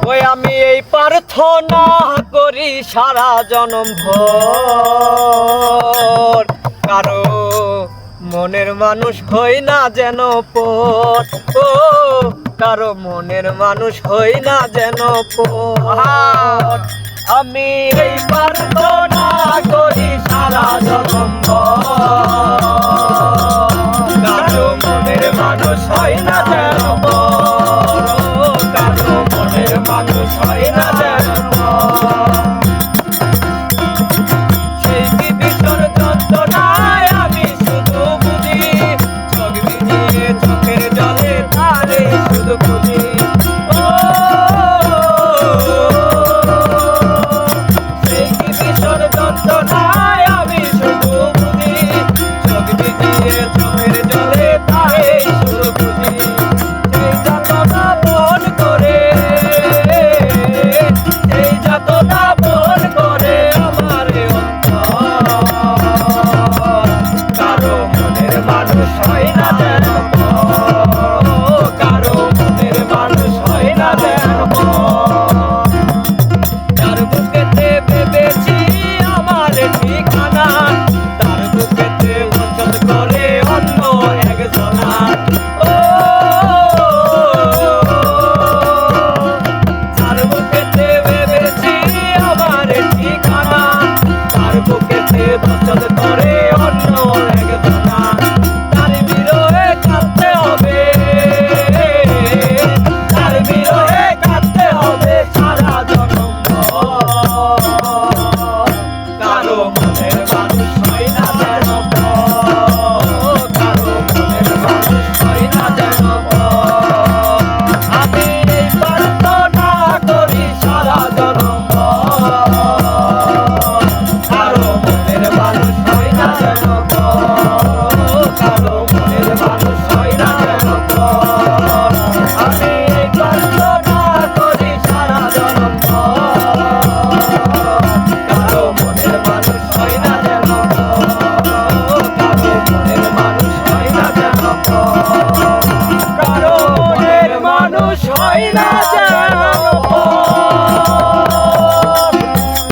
ওই আমি এই প্রার্থনা করি সারা জনম ভর, কারো মনের মানুষ হই না যেন পর, ও কারো মনের মানুষ হই না যেন পর। আমি এই প্রার্থনা করি সারা জনম ভর, কারো মনের মানুষ হয় না যেন পর, কারো মনের মানুষ হয় না।